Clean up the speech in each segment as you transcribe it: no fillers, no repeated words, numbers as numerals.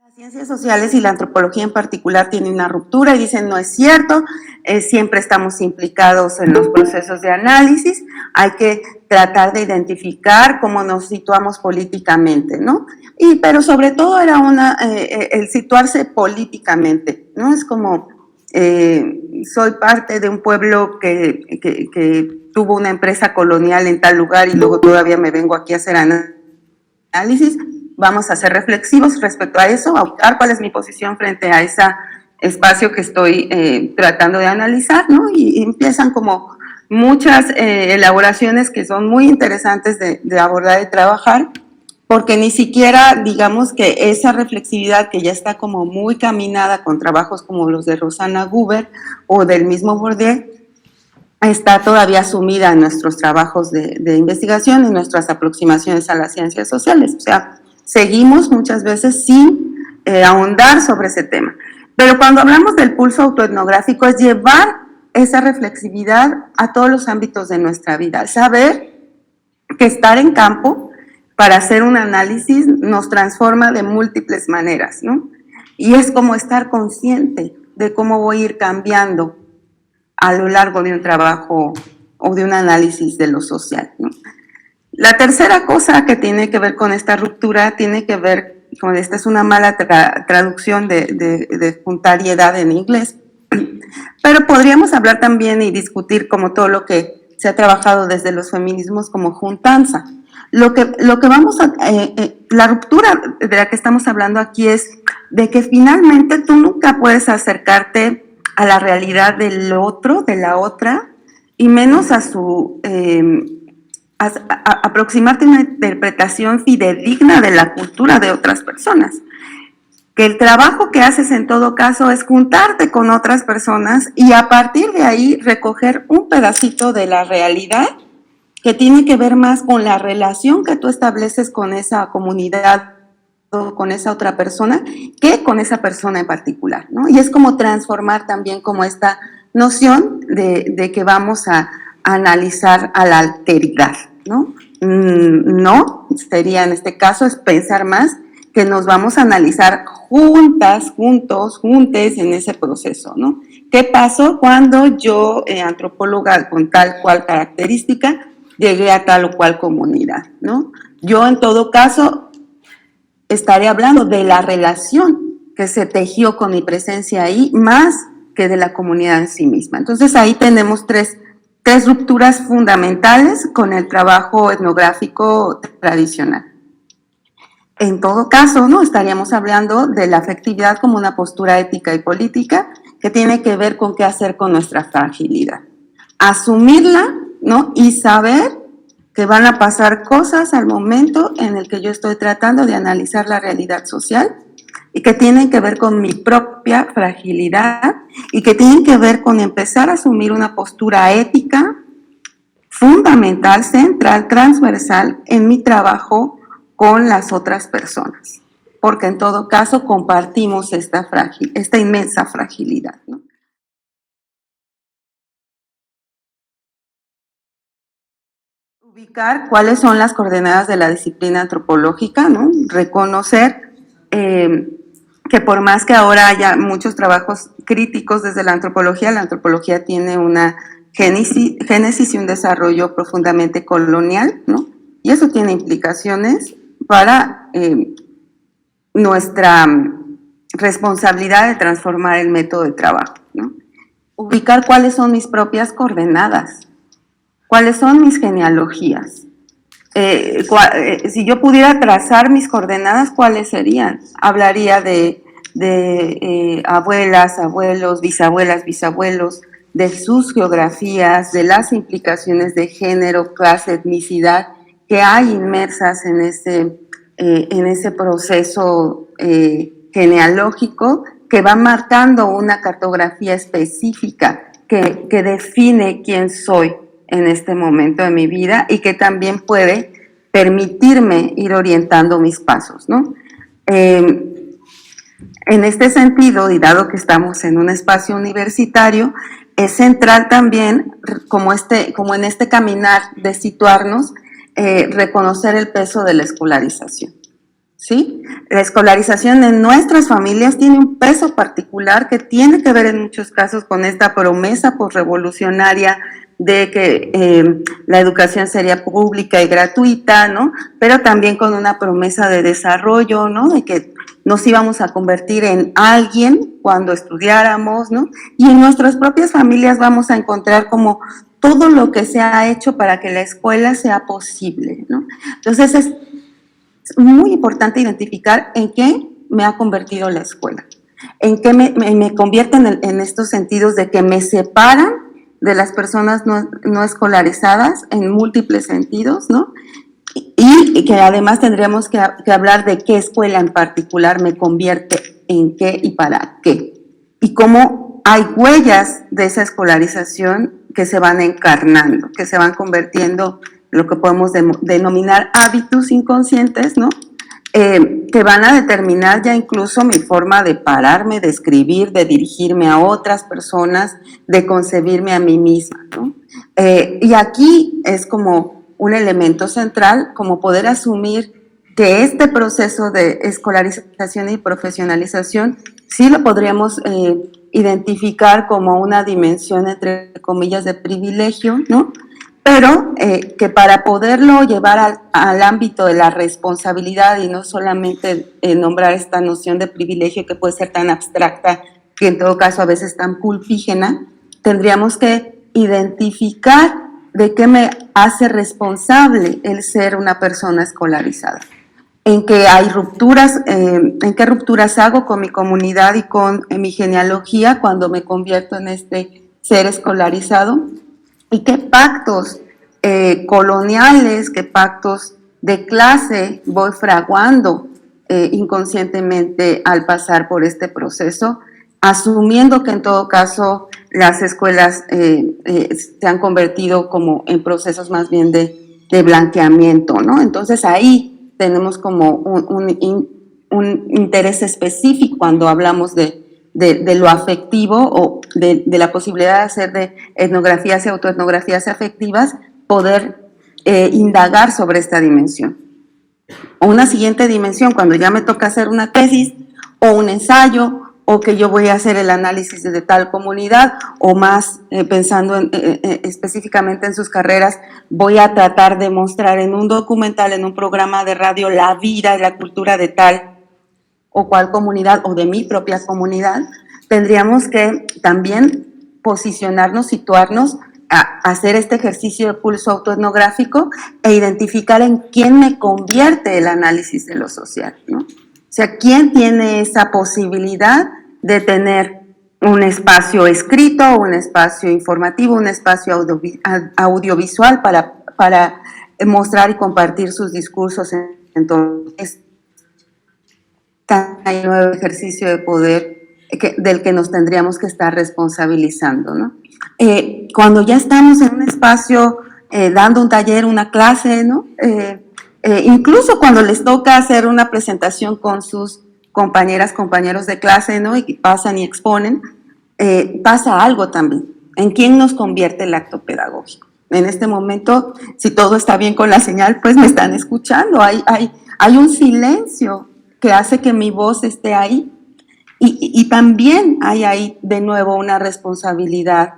Las ciencias sociales y la antropología en particular tienen una ruptura y dicen no es cierto, siempre estamos implicados en los procesos de análisis, hay que tratar de identificar cómo nos situamos políticamente, ¿no? Pero sobre todo era el situarse políticamente, ¿no? Es como, soy parte de un pueblo que tuvo una empresa colonial en tal lugar y luego todavía me vengo aquí a hacer análisis. Vamos a ser reflexivos respecto a eso, a buscar cuál es mi posición frente a ese espacio que estoy tratando de analizar, ¿no? Y empiezan como muchas elaboraciones que son muy interesantes de abordar y trabajar, porque ni siquiera, digamos que esa reflexividad que ya está como muy caminada con trabajos como los de Rosana Guber o del mismo Bourdieu, está todavía sumida en nuestros trabajos de investigación y nuestras aproximaciones a las ciencias sociales. O sea, seguimos muchas veces sin ahondar sobre ese tema. Pero cuando hablamos del pulso autoetnográfico es llevar esa reflexividad a todos los ámbitos de nuestra vida, saber que estar en campo para hacer un análisis nos transforma de múltiples maneras, ¿no? Y es como estar consciente de cómo voy a ir cambiando a lo largo de un trabajo o de un análisis de lo social, ¿no? La tercera cosa que tiene que ver con esta ruptura tiene que ver con, esta es una mala traducción de juntariedad en inglés, pero podríamos hablar también y discutir como todo lo que se ha trabajado desde los feminismos como juntanza. Lo que vamos a, la ruptura de la que estamos hablando aquí es de que finalmente tú nunca puedes acercarte a la realidad del otro, de la otra, y menos a su aproximarte a una interpretación fidedigna de la cultura de otras personas. Que el trabajo que haces en todo caso es juntarte con otras personas y a partir de ahí recoger un pedacito de la realidad que tiene que ver más con la relación que tú estableces con esa comunidad o con esa otra persona que con esa persona en particular, ¿no? Y es como transformar también como esta noción de que vamos a analizar a la alteridad, ¿no? No, sería en este caso es pensar más que nos vamos a analizar juntas, juntos, juntes en ese proceso, ¿no? ¿Qué pasó cuando yo, antropóloga con tal cual característica, llegué a tal o cual comunidad, ¿no? Yo en todo caso estaré hablando de la relación que se tejió con mi presencia ahí, más que de la comunidad en sí misma. Entonces ahí tenemos tres rupturas fundamentales con el trabajo etnográfico tradicional. En todo caso, ¿no? Estaríamos hablando de la afectividad como una postura ética y política que tiene que ver con qué hacer con nuestra fragilidad. Asumirla, ¿no? Y saber que van a pasar cosas al momento en el que yo estoy tratando de analizar la realidad social y que tienen que ver con mi propia fragilidad y que tienen que ver con empezar a asumir una postura ética fundamental, central, transversal en mi trabajo con las otras personas, porque en todo caso compartimos esta inmensa fragilidad, ¿no? Ubicar cuáles son las coordenadas de la disciplina antropológica, ¿no? Reconocer que por más que ahora haya muchos trabajos críticos desde la antropología tiene una génesis y un desarrollo profundamente colonial, ¿no? Y eso tiene implicaciones para nuestra responsabilidad de transformar el método de trabajo, ¿no? Ubicar cuáles son mis propias coordenadas, cuáles son mis genealogías. Si yo pudiera trazar mis coordenadas, ¿cuáles serían? Hablaría de abuelas, abuelos, bisabuelas, bisabuelos, de sus geografías, de las implicaciones de género, clase, etnicidad que hay inmersas en ese proceso genealógico que va marcando una cartografía específica que define quién soy en este momento de mi vida y que también puede permitirme ir orientando mis pasos, ¿no? En este sentido, y dado que estamos en un espacio universitario, es central también, como en este caminar de situarnos, reconocer el peso de la escolarización. ¿sí? La escolarización en nuestras familias tiene un peso particular que tiene que ver en muchos casos con esta promesa posrevolucionaria de que la educación sería pública y gratuita, ¿no? Pero también con una promesa de desarrollo, ¿no? De que nos íbamos a convertir en alguien cuando estudiáramos, ¿no? Y en nuestras propias familias vamos a encontrar como todo lo que se ha hecho para que la escuela sea posible, ¿no? Entonces es muy importante identificar en qué me ha convertido la escuela, en qué me convierte en estos sentidos de que me separan de las personas no escolarizadas en múltiples sentidos, ¿no? Y que además tendríamos que hablar de qué escuela en particular me convierte en qué y para qué. Y cómo hay huellas de esa escolarización que se van encarnando, que se van convirtiendo en lo que podemos denominar hábitos inconscientes, ¿no? Que van a determinar ya incluso mi forma de pararme, de escribir, de dirigirme a otras personas, de concebirme a mí misma, ¿no? Y aquí es como un elemento central, como poder asumir que este proceso de escolarización y profesionalización sí lo podríamos identificar como una dimensión, entre comillas, de privilegio, ¿no? Pero que para poderlo llevar al ámbito de la responsabilidad y no solamente nombrar esta noción de privilegio que puede ser tan abstracta, que en todo caso a veces tan pulpígena, tendríamos que identificar de qué me hace responsable el ser una persona escolarizada. En que hay rupturas, en qué rupturas hago con mi comunidad y con mi genealogía cuando me convierto en este ser escolarizado, y qué pactos coloniales, qué pactos de clase voy fraguando inconscientemente al pasar por este proceso, asumiendo que en todo caso las escuelas se han convertido como en procesos más bien de blanqueamiento, ¿no? Entonces ahí tenemos como un interés específico cuando hablamos de lo afectivo o de la posibilidad de hacer de etnografías y autoetnografías afectivas, poder indagar sobre esta dimensión. O una siguiente dimensión, cuando ya me toca hacer una tesis o un ensayo, o que yo voy a hacer el análisis de tal comunidad, o más pensando específicamente en sus carreras, voy a tratar de mostrar en un documental, en un programa de radio, la vida y la cultura de tal o cual comunidad o de mi propia comunidad. Tendríamos que también posicionarnos, situarnos, hacer este ejercicio de pulso autoetnográfico e identificar en quién me convierte el análisis de lo social, ¿no? O sea, quién tiene esa posibilidad de tener un espacio escrito, un espacio informativo, un espacio audiovisual para mostrar y compartir sus discursos en todo este nuevo ejercicio de poder del que nos tendríamos que estar responsabilizando, ¿no? Cuando ya estamos en un espacio dando un taller, una clase, ¿no? Incluso cuando les toca hacer una presentación con sus compañeras, compañeros de clase, ¿no? Y pasan y exponen, pasa algo también. ¿En quién nos convierte el acto pedagógico? En este momento, si todo está bien con la señal, pues me están escuchando. Hay un silencio que hace que mi voz esté ahí. Y también hay ahí de nuevo una responsabilidad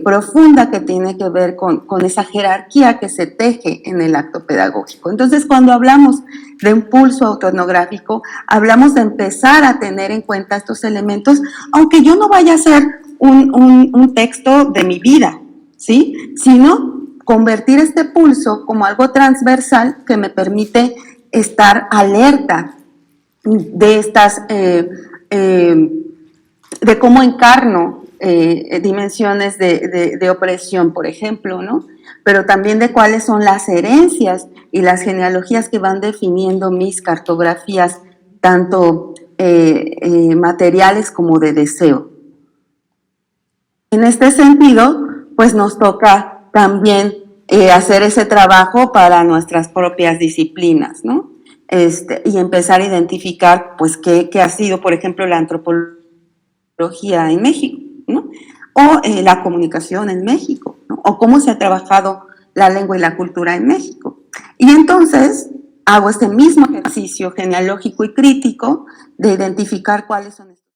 profunda que tiene que ver con esa jerarquía que se teje en el acto pedagógico. Entonces, cuando hablamos de un pulso autoetnográfico, hablamos de empezar a tener en cuenta estos elementos, aunque yo no vaya a hacer un texto de mi vida, ¿sí? Sino convertir este pulso como algo transversal que me permite estar alerta de estas, de cómo encarno dimensiones de opresión, por ejemplo, ¿no? Pero también de cuáles son las herencias y las genealogías que van definiendo mis cartografías, tanto materiales como de deseo. En este sentido, pues nos toca también hacer ese trabajo para nuestras propias disciplinas, ¿no? Y empezar a identificar, pues, qué ha sido, por ejemplo, la antropología en México, ¿no? O la comunicación en México, ¿no? O cómo se ha trabajado la lengua y la cultura en México. Y entonces, hago este mismo ejercicio genealógico y crítico de identificar cuáles son estos.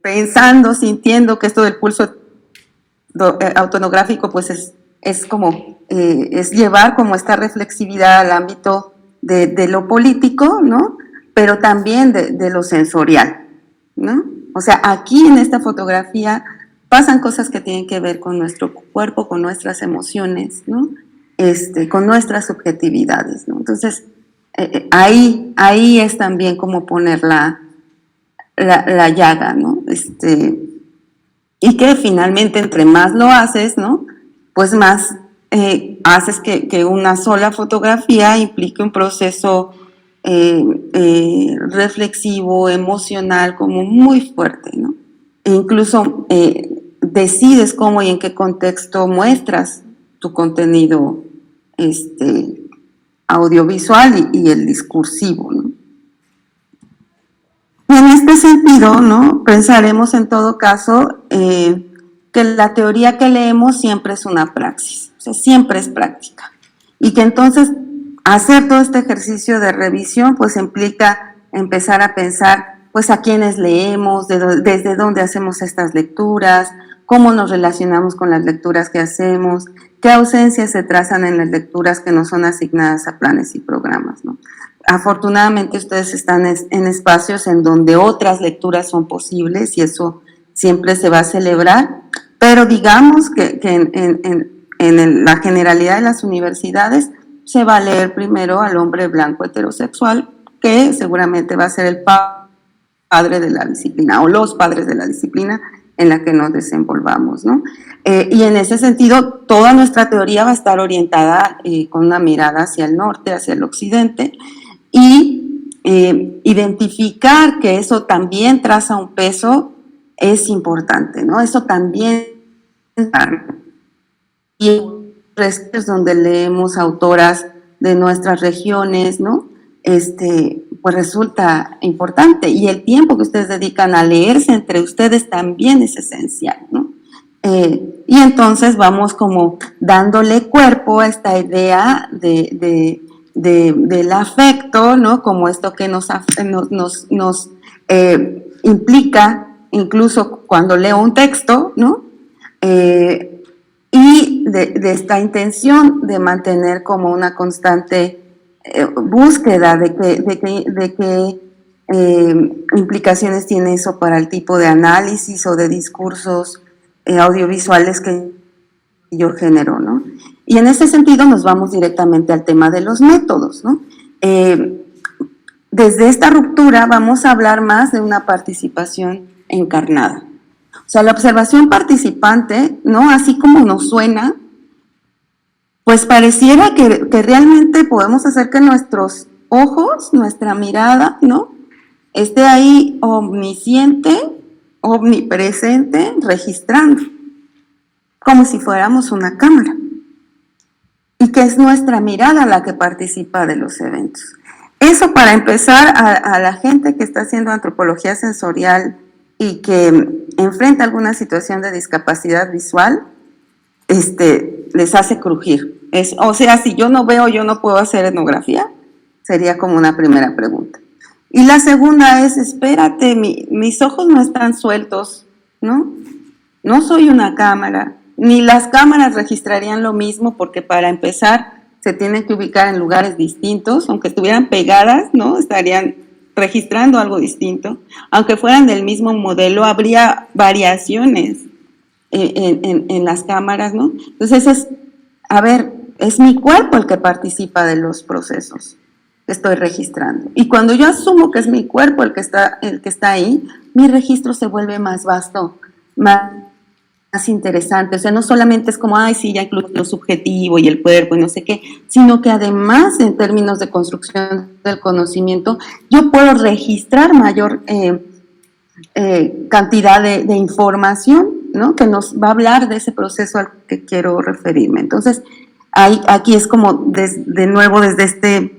Pensando, sintiendo que esto del pulso autonográfico pues es como, es llevar como esta reflexividad al ámbito de lo político, ¿no? Pero también de lo sensorial, ¿no? O sea, aquí en esta fotografía pasan cosas que tienen que ver con nuestro cuerpo, con nuestras emociones, ¿no? Con nuestras subjetividades, ¿no? Entonces, ahí es también como poner la llaga, ¿no? Y que finalmente entre más lo haces, ¿no? Pues más haces que una sola fotografía implique un proceso reflexivo, emocional, como muy fuerte, ¿no? E incluso decides cómo y en qué contexto muestras tu contenido audiovisual y el discursivo, ¿no? Y en este sentido, ¿no? Pensaremos en todo caso que la teoría que leemos siempre es una praxis, o sea, siempre es práctica. Y que entonces hacer todo este ejercicio de revisión pues implica empezar a pensar pues a quiénes leemos, desde dónde hacemos estas lecturas, cómo nos relacionamos con las lecturas que hacemos, qué ausencias se trazan en las lecturas que no son asignadas a planes y programas, ¿no? Afortunadamente ustedes están en espacios en donde otras lecturas son posibles y eso siempre se va a celebrar, pero digamos que en la generalidad de las universidades se va a leer primero al hombre blanco heterosexual, que seguramente va a ser el padre de la disciplina o los padres de la disciplina en la que nos desenvolvamos, ¿no? Y en ese sentido, toda nuestra teoría va a estar orientada con una mirada hacia el norte, hacia el occidente, y identificar que eso también traza un peso es importante, ¿no? Eso también, y es donde leemos autoras de nuestras regiones, ¿no? Pues resulta importante, y el tiempo que ustedes dedican a leerse entre ustedes también es esencial, ¿no? Y entonces vamos como dándole cuerpo a esta idea del afecto, ¿no? Como esto que nos implica, incluso cuando leo un texto, ¿no? Y de esta intención de mantener como una constante búsqueda de qué implicaciones tiene eso para el tipo de análisis o de discursos audiovisuales que yo genero, ¿no? Y en ese sentido nos vamos directamente al tema de los métodos, ¿no? Desde esta ruptura vamos a hablar más de una participación encarnada. O sea, la observación participante, ¿no? Así como nos suena, pues pareciera que realmente podemos hacer que nuestros ojos, nuestra mirada, ¿no? Esté ahí omnisciente, omnipresente, registrando, como si fuéramos una cámara. Y que es nuestra mirada la que participa de los eventos. Eso para empezar a la gente que está haciendo antropología sensorial y que enfrenta alguna situación de discapacidad visual, les hace crujir. O sea, si yo no veo, yo no puedo hacer etnografía, sería como una primera pregunta. Y la segunda es, espérate, mis ojos no están sueltos, ¿no? No soy una cámara, ni las cámaras registrarían lo mismo, porque para empezar se tienen que ubicar en lugares distintos, aunque estuvieran pegadas, ¿no? Estarían registrando algo distinto. Aunque fueran del mismo modelo, habría variaciones en las cámaras, ¿no? Entonces es mi cuerpo el que participa de los procesos que estoy registrando. Y cuando yo asumo que es mi cuerpo el que está ahí, mi registro se vuelve más vasto, más interesante. O sea, no solamente es como, ay, sí, ya incluye lo subjetivo y el cuerpo y no sé qué, sino que además, en términos de construcción del conocimiento, yo puedo registrar mayor cantidad de información, ¿no? Que nos va a hablar de ese proceso al que quiero referirme. Entonces, aquí es como, de nuevo, desde este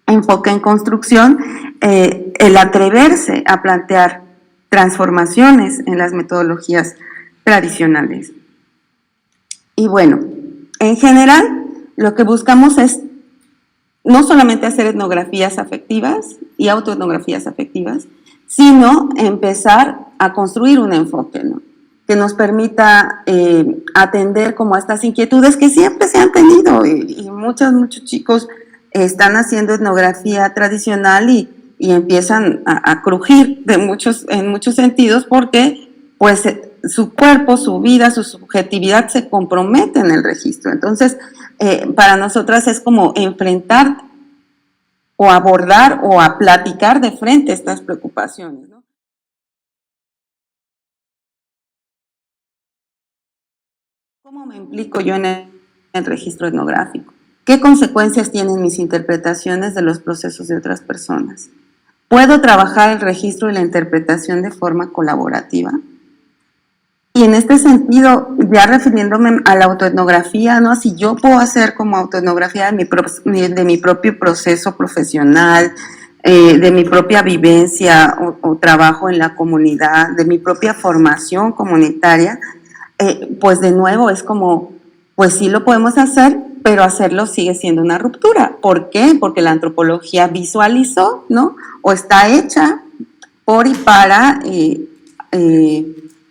enfoque en construcción, el atreverse a plantear transformaciones en las metodologías tradicionales. Y bueno, En general, lo que buscamos es no solamente hacer etnografías afectivas y autoetnografías afectivas, sino empezar a construir un enfoque, ¿no?, que nos permita atender como estas inquietudes que siempre se han tenido, y muchos chicos están haciendo etnografía tradicional y empiezan a crujir en muchos sentidos, porque pues su cuerpo, su vida, su subjetividad se compromete en el registro. Entonces, para nosotras es como enfrentar o abordar o a platicar de frente estas preocupaciones, ¿no? ¿Cómo me implico yo en el registro etnográfico? ¿Qué consecuencias tienen mis interpretaciones de los procesos de otras personas? ¿Puedo trabajar el registro y la interpretación de forma colaborativa? Y en este sentido, ya refiriéndome a la autoetnografía, ¿no?, si yo puedo hacer como autoetnografía de mi propio proceso profesional, de mi propia vivencia o trabajo en la comunidad, de mi propia formación comunitaria, pues de nuevo es como, pues sí lo podemos hacer, pero hacerlo sigue siendo una ruptura. ¿Por qué? Porque la antropología visualizó, ¿no?, o está hecha por y para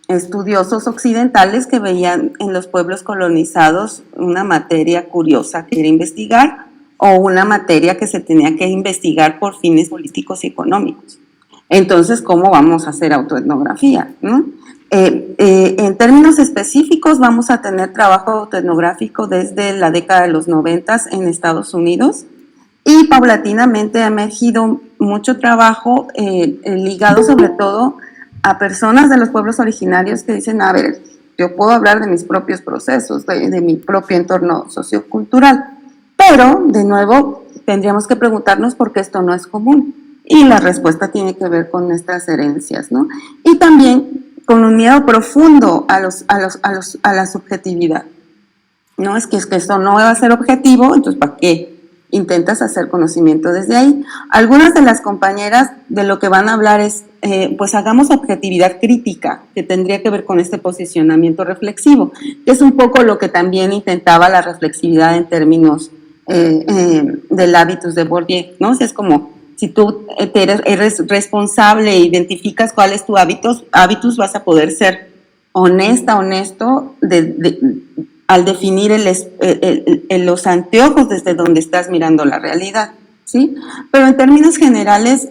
estudiosos occidentales que veían en los pueblos colonizados una materia curiosa que era investigar, o una materia que se tenía que investigar por fines políticos y económicos. Entonces, ¿cómo vamos a hacer autoetnografía, ¿no? En términos específicos, vamos a tener trabajo autoetnográfico desde la década de los 90 en Estados Unidos, y paulatinamente ha emergido mucho trabajo ligado sobre todo a personas de los pueblos originarios que dicen, a ver, yo puedo hablar de mis propios procesos, de mi propio entorno sociocultural, pero, de nuevo, tendríamos que preguntarnos por qué esto no es común. Y la respuesta tiene que ver con nuestras herencias, ¿no? Y también con un miedo profundo a la subjetividad. No, es que esto no va a ser objetivo, entonces ¿para qué intentas hacer conocimiento desde ahí? Algunas de las compañeras de lo que van a hablar es, pues hagamos objetividad crítica, que tendría que ver con este posicionamiento reflexivo, que es un poco lo que también intentaba la reflexividad en términos del hábitus de Bourdieu, ¿no? O sea, es como, si tú eres responsable e identificas cuál es tu hábitus, vas a poder ser honesto al definir los anteojos desde donde estás mirando la realidad, ¿sí? Pero en términos generales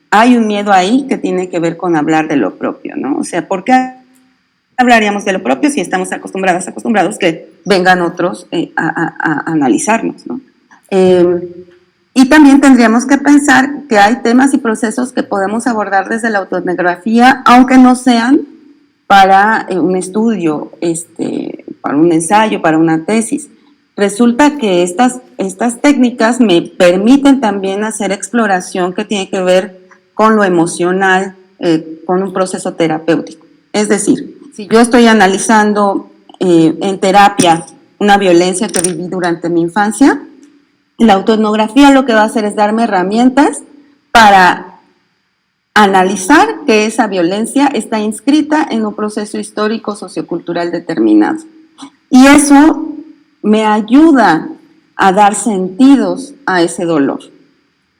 hay un miedo ahí que tiene que ver con hablar de lo propio, ¿no? O sea, ¿por qué hablaríamos de lo propio si estamos acostumbrados que vengan otros a analizarnos, ¿no? Y también tendríamos que pensar que hay temas y procesos que podemos abordar desde la autoetnografía, aunque no sean para un estudio, para un ensayo, para una tesis. Resulta que estas técnicas me permiten también hacer exploración que tiene que ver con lo emocional, con un proceso terapéutico. Es decir, si yo estoy analizando en terapia una violencia que viví durante mi infancia, la autoetnografía lo que va a hacer es darme herramientas para analizar que esa violencia está inscrita en un proceso histórico sociocultural determinado. Y eso me ayuda a dar sentidos a ese dolor,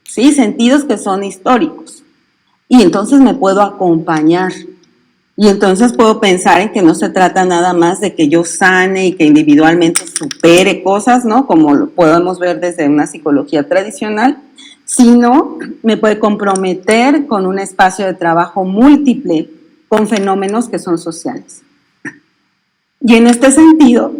¿sí? Sentidos que son históricos. Y entonces me puedo acompañar. Y entonces puedo pensar en que no se trata nada más de que yo sane y que individualmente supere cosas, ¿no?, como lo podemos ver desde una psicología tradicional, sino me puede comprometer con un espacio de trabajo múltiple con fenómenos que son sociales. Y en este sentido,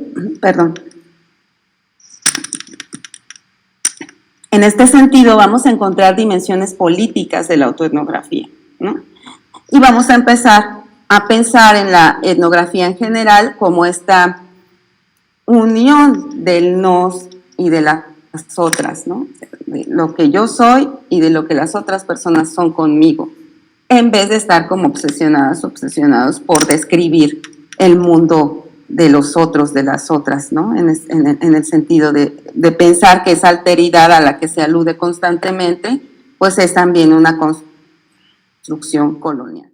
en este sentido vamos a encontrar dimensiones políticas de la autoetnografía, ¿no? Y vamos a empezar a pensar en la etnografía en general como esta unión del nos y de las otras, ¿no? De lo que yo soy y de lo que las otras personas son conmigo, en vez de estar como obsesionados por describir el mundo de los otros, de las otras, ¿no? En el sentido de pensar que esa alteridad a la que se alude constantemente, pues es también una construcción colonial.